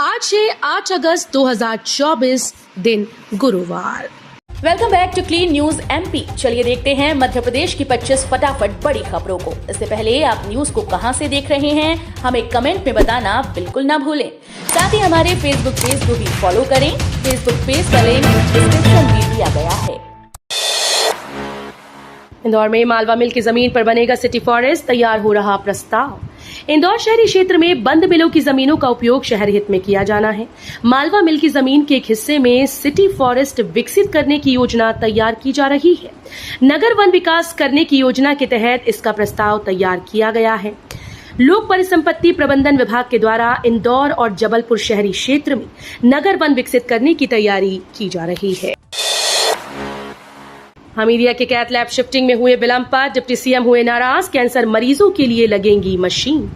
आज है 8 अगस्त 2024 दिन गुरुवार। Welcome back to clean news MP. चलिए देखते हैं मध्य प्रदेश की 25 फटाफट बड़ी खबरों को। इससे पहले आप न्यूज को कहां से देख रहे हैं हमें कमेंट में बताना बिल्कुल ना भूलें। साथ ही हमारे फेसबुक पेज को भी फॉलो करें। फेसबुक पेज का लिंक डिस्क्रिप्शन में दिया गया है। इंदौर में मालवा मिल की जमीन पर बनेगा सिटी फॉरेस्ट, तैयार हो रहा प्रस्ताव। इंदौर शहरी क्षेत्र में बंद मिलों की जमीनों का उपयोग शहर हित में किया जाना है। मालवा मिल की जमीन के एक हिस्से में सिटी फॉरेस्ट विकसित करने की योजना तैयार की जा रही है। नगर वन विकास करने की योजना के तहत इसका प्रस्ताव तैयार किया गया है। लोक परिसंपत्ति प्रबंधन विभाग के द्वारा इंदौर और जबलपुर शहरी क्षेत्र में नगर वन विकसित करने की तैयारी की जा रही है। हमीदिया के कैथ लैब शिफ्टिंग में हुए विलंब पर डिप्टी सीएम हुए नाराज, कैंसर मरीजों के लिए लगेंगी मशीन।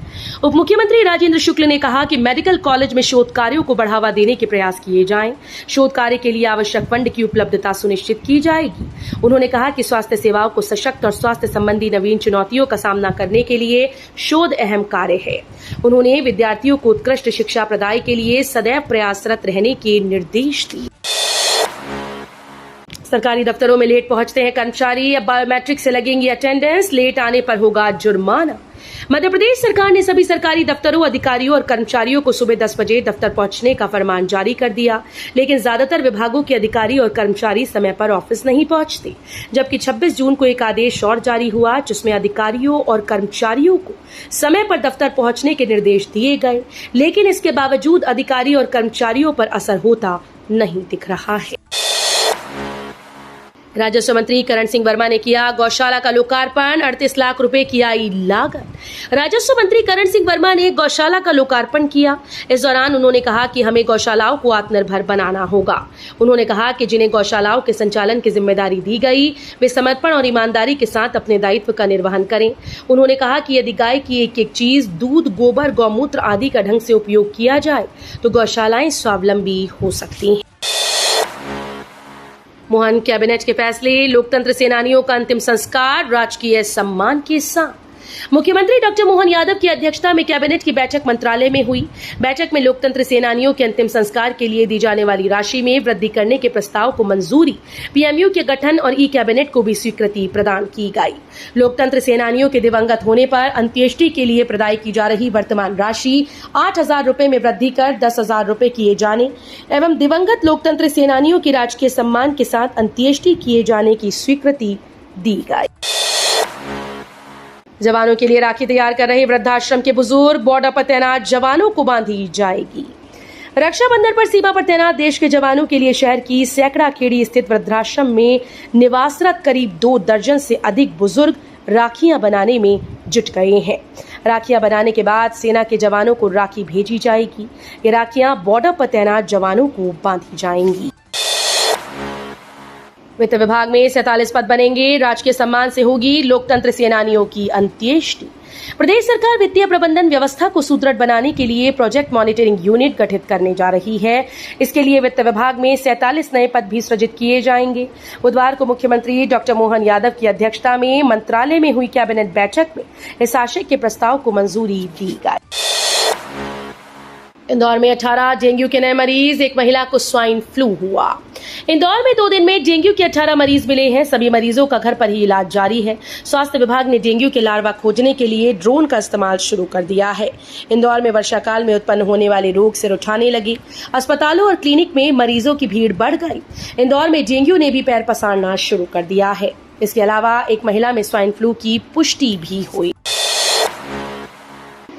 उप मुख्यमंत्री राजेंद्र शुक्ल ने कहा कि मेडिकल कॉलेज में शोध कार्यों को बढ़ावा देने के प्रयास किए जाएं। शोध कार्य के लिए आवश्यक फंड की उपलब्धता सुनिश्चित की जाएगी। उन्होंने कहा कि स्वास्थ्य सेवाओं को सशक्त और स्वास्थ्य संबंधी नवीन चुनौतियों का सामना करने के लिए शोध अहम कार्य है। उन्होंने विद्यार्थियों को उत्कृष्ट शिक्षा प्रदाय के लिए सदैव प्रयासरत रहने के निर्देश दिए। सरकारी दफ्तरों में लेट पहुंचते हैं कर्मचारी, अब बायोमेट्रिक से लगेंगी अटेंडेंस, लेट आने पर होगा जुर्माना। मध्य प्रदेश सरकार ने सभी सरकारी दफ्तरों, अधिकारियों और कर्मचारियों को सुबह 10 बजे दफ्तर पहुंचने का फरमान जारी कर दिया, लेकिन ज्यादातर विभागों के अधिकारी और कर्मचारी समय पर ऑफिस नहीं पहुंचते। जबकि 26 जून को एक आदेश और जारी हुआ जिसमें अधिकारियों और कर्मचारियों को समय पर दफ्तर पहुंचने के निर्देश दिए गए, लेकिन इसके बावजूद अधिकारी और कर्मचारियों पर असर होता नहीं दिख रहा है। राजस्व मंत्री करण सिंह वर्मा ने किया गौशाला का लोकार्पण, 38 लाख रुपए की आई लागत। राजस्व मंत्री करण सिंह वर्मा ने गौशाला का लोकार्पण किया। इस दौरान उन्होंने कहा कि हमें गौशालाओं को आत्मनिर्भर बनाना होगा। उन्होंने कहा कि जिन्हें गौशालाओं के संचालन की जिम्मेदारी दी गई वे समर्पण और ईमानदारी के साथ अपने दायित्व का निर्वहन करें। उन्होंने कहा कि यदि गाय की एक एक चीज, दूध, गोबर, गौमूत्र आदि का ढंग से उपयोग किया जाए तो गौशालाएं स्वावलंबी हो सकती हैं। मोहन कैबिनेट के फैसले, लोकतंत्र सेनानियों का अंतिम संस्कार राजकीय सम्मान के साथ। मुख्यमंत्री डॉक्टर मोहन यादव की अध्यक्षता में कैबिनेट की बैठक मंत्रालय में हुई। बैठक में लोकतंत्र सेनानियों के अंतिम संस्कार के लिए दी जाने वाली राशि में वृद्धि करने के प्रस्ताव को मंजूरी, पीएमयू के गठन और ई कैबिनेट को भी स्वीकृति प्रदान की गई। लोकतंत्र सेनानियों के दिवंगत होने पर अंत्येष्टि के लिए प्रदाय की जा रही वर्तमान राशि 8,000 रुपए में वृद्धि कर 10,000 रुपए किए जाने एवं दिवंगत लोकतंत्र सेनानियों की राजकीय सम्मान के साथ अंत्येष्टि किए जाने की स्वीकृति दी गई। जवानों के लिए राखी तैयार कर रहे वृद्धाश्रम के बुजुर्ग, बॉर्डर पर तैनात जवानों को बांधी जाएगी। रक्षाबंधन पर सीमा पर तैनात देश के जवानों के लिए शहर की सैकड़ा खेड़ी स्थित वृद्धाश्रम में निवासरत करीब 2 दर्जन से अधिक बुजुर्ग राखियां बनाने में जुट गए हैं। राखियां बनाने के बाद सेना के जवानों को राखी भेजी जाएगी। ये राखियां बॉर्डर पर तैनात जवानों को बांधी जाएंगी। वित्त विभाग में 47 पद बनेंगे, राजकीय सम्मान से होगी लोकतंत्र सेनानियों की अंत्येष्टि। प्रदेश सरकार वित्तीय प्रबंधन व्यवस्था को सुदृढ़ बनाने के लिए प्रोजेक्ट मॉनिटरिंग यूनिट गठित करने जा रही है। इसके लिए वित्त विभाग में 47 नए पद भी सृजित किए जाएंगे। बुधवार को मुख्यमंत्री डॉक्टर मोहन यादव की अध्यक्षता में मंत्रालय में हुई कैबिनेट बैठक में इस आशय के प्रस्ताव को मंजूरी दी गई। इंदौर में 18 डेंगू के नए मरीज, एक महिला को स्वाइन फ्लू हुआ। इंदौर में 2 दिन में डेंगू के 18 मरीज मिले हैं। सभी मरीजों का घर पर ही इलाज जारी है। स्वास्थ्य विभाग ने डेंगू के लार्वा खोजने के लिए ड्रोन का इस्तेमाल शुरू कर दिया है। इंदौर में वर्षाकाल में उत्पन्न होने वाले रोग सिर उठाने लगे। अस्पतालों और क्लिनिक में मरीजों की भीड़ बढ़ गई। इंदौर में डेंगू ने भी पैर पसारना शुरू कर दिया है। इसके अलावा एक महिला में स्वाइन फ्लू की पुष्टि भी हुई।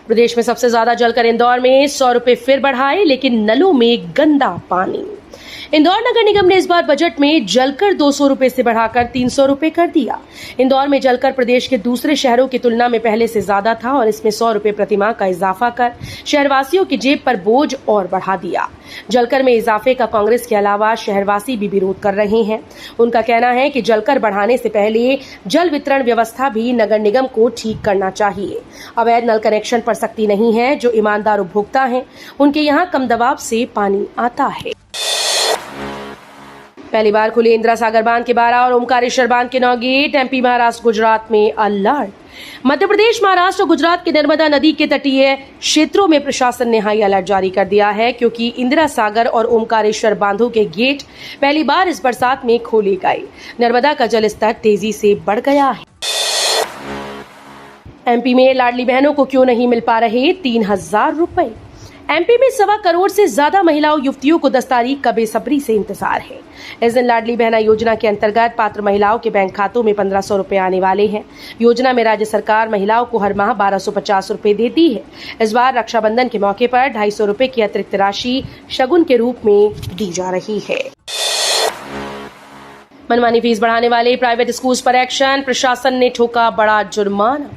प्रदेश में सबसे ज्यादा जलकर इंदौर में 100 रुपए फिर बढ़ाए, लेकिन नलों में गंदा पानी। इंदौर नगर निगम ने इस बार बजट में जलकर 200 रुपए से बढ़ाकर 300 रुपए कर दिया। इंदौर में जलकर प्रदेश के दूसरे शहरों की तुलना में पहले से ज्यादा था और इसमें 100 रुपए प्रतिमाह का इजाफा कर शहरवासियों की जेब पर बोझ और बढ़ा दिया। जलकर में इजाफे का कांग्रेस के अलावा शहरवासी भी विरोध कर रहे हैं। उनका कहना है कि जलकर बढ़ाने से पहले जल वितरण व्यवस्था भी नगर निगम को ठीक करना चाहिए। अवैध नल कनेक्शन पर सख्ती नहीं है। जो ईमानदार उपभोक्ता हैं उनके यहाँ कम दबाव से पानी आता है। पहली बार खुले इंदिरा सागर बांध के 12 और ओमकारेश्वर बांध के 9 गेट। एमपी, महाराष्ट्र, गुजरात में अलर्ट। मध्य प्रदेश, महाराष्ट्र और गुजरात के नर्मदा नदी के तटीय क्षेत्रों में प्रशासन ने हाई अलर्ट जारी कर दिया है, क्योंकि इंदिरा सागर और ओमकारेश्वर बांधों के गेट पहली बार इस बरसात में खोले गए। नर्मदा का जलस्तर तेजी से बढ़ गया है। एमपी में लाडली बहनों को क्यों नहीं मिल पा रहे 3,000 रुपए। एमपी में 1.25 करोड़ से ज्यादा महिलाओं युवतियों को 10 तारीख का बेसब्री से इंतजार है। इस दिन लाडली बहना योजना के अंतर्गत पात्र महिलाओं के बैंक खातों में 1,500 रुपए आने वाले हैं। योजना में राज्य सरकार महिलाओं को हर माह 1,250 रुपए देती है। इस बार रक्षाबंधन के मौके पर 250 रुपए की अतिरिक्त राशि शगुन के रूप में दी जा रही है। मनमानी फीस बढ़ाने वाले प्राइवेट स्कूल्स पर एक्शन, प्रशासन ने ठोका बड़ा जुर्माना।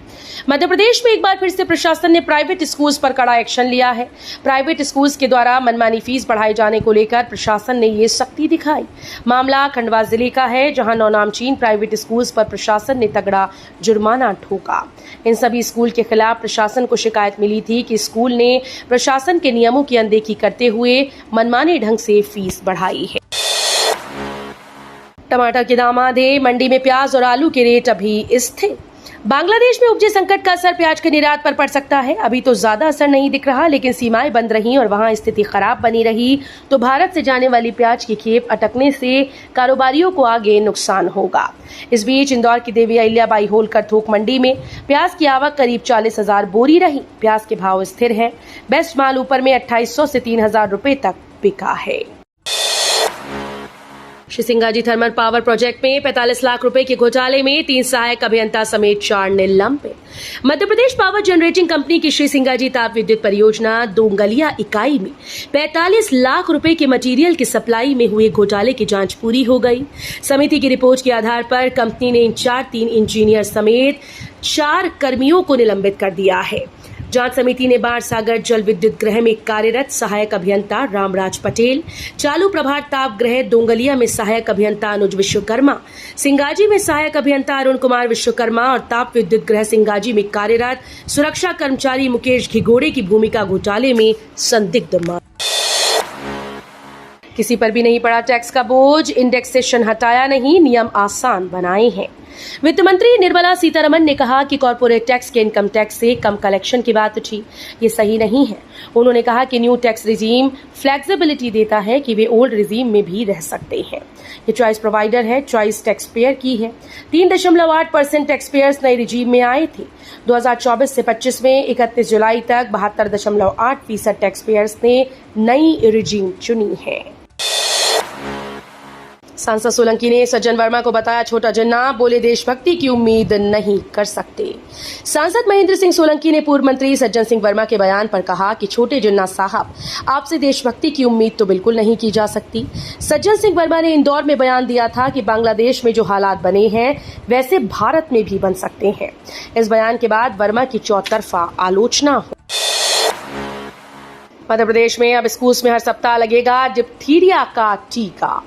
मध्य प्रदेश में एक बार फिर से प्रशासन ने प्राइवेट स्कूल्स पर कड़ा एक्शन लिया है। प्राइवेट स्कूल्स के द्वारा मनमानी फीस बढ़ाए जाने को लेकर प्रशासन ने ये सख्ती दिखाई। मामला खंडवा जिले का है, जहां नौनामचीन प्राइवेट स्कूल्स पर प्रशासन ने तगड़ा जुर्माना ठोका। इन सभी स्कूल के खिलाफ प्रशासन को शिकायत मिली थी कि स्कूल ने प्रशासन के नियमों की अनदेखी करते हुए मनमाने ढंग से फीस बढ़ाई है। टमाटर के दाम आधे, मंडी में प्याज और आलू के रेट अभी स्थिर। बांग्लादेश में उपजे संकट का असर प्याज के निर्यात पर पड़ सकता है। अभी तो ज्यादा असर नहीं दिख रहा, लेकिन सीमाएं बंद रही और वहां स्थिति खराब बनी रही तो भारत से जाने वाली प्याज की खेप अटकने से कारोबारियों को आगे नुकसान होगा। इस बीच इंदौर की देवी अहिल्याबाई होलकर थोक मंडी में प्याज की आवक करीब 40,000 बोरी रही। प्याज के भाव स्थिर हैं। बेस्ट माल ऊपर में 2,800 से 3,000 रुपए तक बिका है। Shri Singaji thermal power project में 45 लाख रुपए के घोटाले में 3 सहायक अभियंता समेत 4 निलंबित। Madhya Pradesh power generating company की श्री सिंगाजी ताप विद्युत परियोजना दोंगलिया इकाई में 45 लाख रुपए के मटेरियल की सप्लाई में हुए घोटाले की जांच पूरी हो गई। समिति की रिपोर्ट के आधार पर कंपनी ने इन 3 इंजीनियर समेत 4 कर्मियों को निलंबित कर दिया है। जांच समिति ने बाढ़ सागर जल विद्युत गृह में कार्यरत सहायक अभियंता रामराज पटेल, चालू प्रभार ताप गृह दोंगलिया में सहायक अभियंता अनुज विश्वकर्मा, सिंगाजी में सहायक अभियंता अरुण कुमार विश्वकर्मा और ताप विद्युत गृह सिंगाजी में कार्यरत सुरक्षा कर्मचारी मुकेश घिगोड़े की भूमिका घोटाले में संदिग्ध माना। किसी पर भी नहीं पड़ा टैक्स का बोझ, इंडेक्सेशन हटाया नहीं, नियम आसान बनाए हैं। वित्त मंत्री निर्मला सीतारमण ने कहा कि कॉर्पोरेट टैक्स के इनकम टैक्स से कम कलेक्शन की बात उठी, ये सही नहीं है। उन्होंने कहा कि न्यू टैक्स रिजीम फ्लेक्सिबिलिटी देता है कि वे ओल्ड रिजीम में भी रह सकते हैं। ये चॉइस प्रोवाइडर है, चॉइस टैक्स पेयर की है। 3.8% टैक्स पेयर्स नए रिजीम में आए थे। 2024 से 25 में 31 जुलाई तक 72.8% टैक्स पेयर्स ने नई रिजीम चुनी है। सांसद सोलंकी ने सज्जन वर्मा को बताया छोटा जिन्ना, बोले देशभक्ति की उम्मीद नहीं कर सकते। सांसद महेंद्र सिंह सोलंकी ने पूर्व मंत्री सज्जन सिंह वर्मा के बयान पर कहा कि छोटे जिन्ना साहब, आपसे देशभक्ति की उम्मीद तो बिल्कुल नहीं की जा सकती। सज्जन सिंह वर्मा ने इंदौर में बयान दिया था कि बांग्लादेश में जो हालात बने हैं वैसे भारत में भी बन सकते हैं। इस बयान के बाद वर्मा की चौतरफा आलोचना हुई। मध्य प्रदेश में अब स्कूल्स में हर सप्ताह लगेगा डिप्थीरिया का टीका।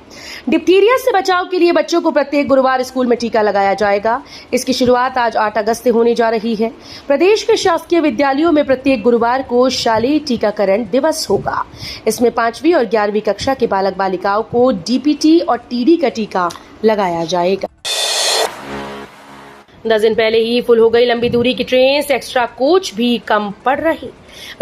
डिप्थीरिया से बचाव के लिए बच्चों को प्रत्येक गुरुवार स्कूल में टीका लगाया जाएगा। इसकी शुरुआत आज 8 अगस्त से होने जा रही है। प्रदेश के शासकीय विद्यालयों में प्रत्येक गुरुवार को शालेय टीकाकरण दिवस होगा। इसमें 5वीं और 11वीं कक्षा के बालक बालिकाओं को डीपीटी और टीडी का टीका लगाया जाएगा। 10 दिन पहले ही फुल हो गई लंबी दूरी की ट्रेन से एक्स्ट्रा कोच भी कम पड़ रही।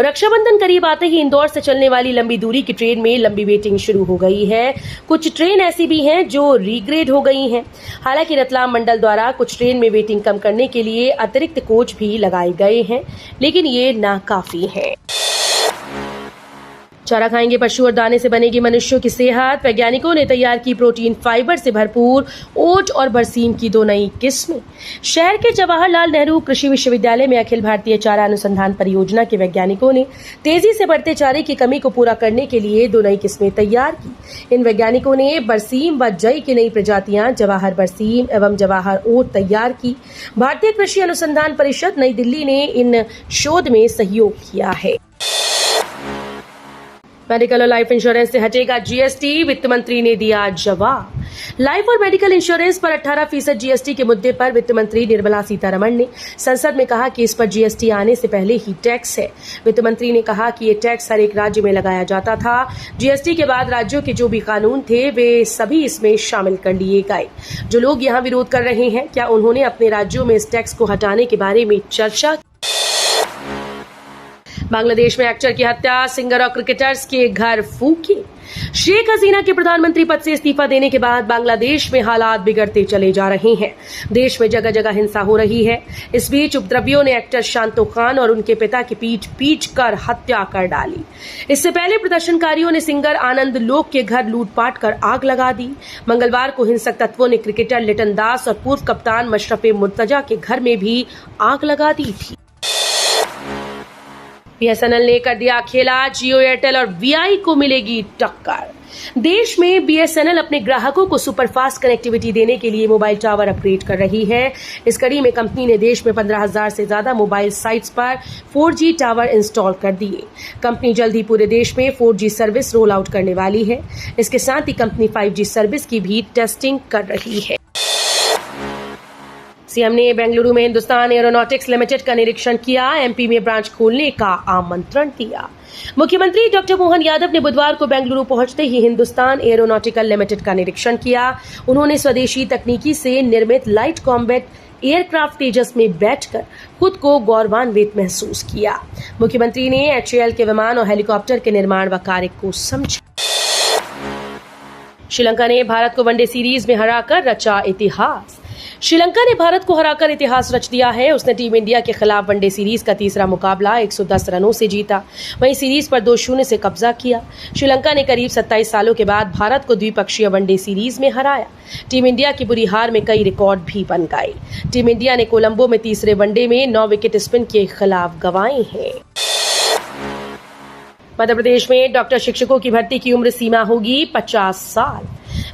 रक्षाबंधन करीब आते ही इंदौर से चलने वाली लंबी दूरी की ट्रेन में लंबी वेटिंग शुरू हो गई है। कुछ ट्रेन ऐसी भी हैं जो रीग्रेड हो गई हैं। हालांकि रतलाम मंडल द्वारा कुछ ट्रेन में वेटिंग कम करने के लिए अतिरिक्त कोच भी लगाए गए हैं, लेकिन ये नाकाफी है। चारा खाएंगे पशु और दाने से बनेगी मनुष्यों की सेहत। वैज्ञानिकों ने तैयार की प्रोटीन फाइबर से भरपूर ओट और बरसीम की 2 नई किस्में। शहर के जवाहरलाल नेहरू कृषि विश्वविद्यालय में अखिल भारतीय चारा अनुसंधान परियोजना के वैज्ञानिकों ने तेजी से बढ़ते चारे की कमी को पूरा करने के लिए 2 नई किस्में तैयार की। इन वैज्ञानिकों ने बरसीम व जई की नई प्रजातियां जवाहर बरसीम एवं जवाहर ओट तैयार की। भारतीय कृषि अनुसंधान परिषद नई दिल्ली ने इन शोध में सहयोग किया है। मेडिकल और लाइफ इंश्योरेंस से हटेगा जीएसटी, वित्त मंत्री ने दिया जवाब। लाइफ और मेडिकल इंश्योरेंस पर 18% जीएसटी के मुद्दे पर वित्त मंत्री निर्मला सीतारमण ने संसद में कहा कि इस पर जीएसटी आने से पहले ही टैक्स है। वित्त मंत्री ने कहा कि ये टैक्स हर एक राज्य में लगाया जाता था। जीएसटी के बाद राज्यों के जो भी कानून थे वे सभी इसमें शामिल कर लिए गए। जो लोग यहाँ विरोध कर रहे हैं, क्या उन्होंने अपने राज्यों में इस टैक्स को हटाने के बारे में चर्चा? बांग्लादेश में एक्टर की हत्या, सिंगर और क्रिकेटर्स के घर फूके। शेख हसीना के प्रधानमंत्री पद से इस्तीफा देने के बाद बांग्लादेश में हालात बिगड़ते चले जा रहे हैं। देश में जगह जगह हिंसा हो रही है। इस बीच उपद्रवियों ने एक्टर शांतो खान और उनके पिता की पीट कर हत्या कर डाली। इससे पहले प्रदर्शनकारियों ने सिंगर आनंद लोक के घर लूटपाट कर आग लगा दी। मंगलवार को हिंसक तत्वों ने क्रिकेटर लिटन दास और पूर्व कप्तान मशरफे मुर्तजा के घर में भी आग लगा दी थी। बीएसएनएल ने कर दिया खेला, जियो, एयरटेल और वीआई को मिलेगी टक्कर। देश में बीएसएनएल अपने ग्राहकों को सुपरफास्ट कनेक्टिविटी देने के लिए मोबाइल टावर अपग्रेड कर रही है। इस कड़ी में कंपनी ने देश में 15,000 से ज्यादा मोबाइल साइट्स पर 4G टावर इंस्टॉल कर दिए। कंपनी जल्द ही पूरे देश में 4G सर्विस रोल आउट करने वाली है। इसके साथ ही कंपनी 5G सर्विस की भी टेस्टिंग कर रही है। सीएम ने बेंगलुरु में हिंदुस्तान एरोनॉटिक्स लिमिटेड का निरीक्षण किया। एमपी में ब्रांच खोलने का आमंत्रण दिया। मुख्यमंत्री डॉक्टर मोहन यादव ने बुधवार को बेंगलुरु पहुंचते ही हिंदुस्तान एरोनॉटिकल लिमिटेड का निरीक्षण किया। उन्होंने स्वदेशी तकनीकी से निर्मित लाइट कॉम्बैट एयरक्राफ्ट तेजस में बैठकर खुद को गौरवान्वित महसूस किया। मुख्यमंत्री ने HAL के विमान और हेलीकॉप्टर के निर्माण व कार्य को समझा। श्रीलंका ने भारत को वनडे सीरीज में हराकर रचा इतिहास। श्रीलंका ने भारत को हराकर इतिहास रच दिया है। उसने टीम इंडिया के खिलाफ वनडे सीरीज का तीसरा मुकाबला 110 रनों से जीता। वहीं सीरीज पर 2-0 से कब्जा किया। श्रीलंका ने करीब 27 सालों के बाद भारत को द्विपक्षीय वनडे सीरीज में हराया। टीम इंडिया की बुरी हार में कई रिकॉर्ड भी बन गए। टीम इंडिया ने कोलंबो में तीसरे वनडे में 9 विकेट स्पिन के खिलाफ गंवाए हैं। मध्य प्रदेश में डॉक्टर शिक्षकों की भर्ती की उम्र सीमा होगी 50 साल।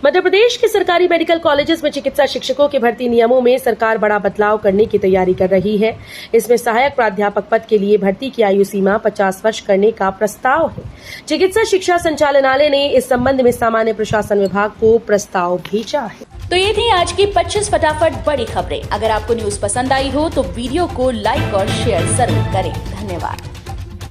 मध्य प्रदेश के सरकारी मेडिकल कॉलेजेस में चिकित्सा शिक्षकों के भर्ती नियमों में सरकार बड़ा बदलाव करने की तैयारी कर रही है। इसमें सहायक प्राध्यापक पद के लिए भर्ती की आयु सीमा 50 वर्ष करने का प्रस्ताव है। चिकित्सा शिक्षा संचालनालय ने इस संबंध में सामान्य प्रशासन विभाग को प्रस्ताव भेजा है। तो ये थी आज की 25 फटाफट बड़ी खबरें। अगर आपको न्यूज पसंद आई हो तो वीडियो को लाइक और शेयर जरूर करें। धन्यवाद।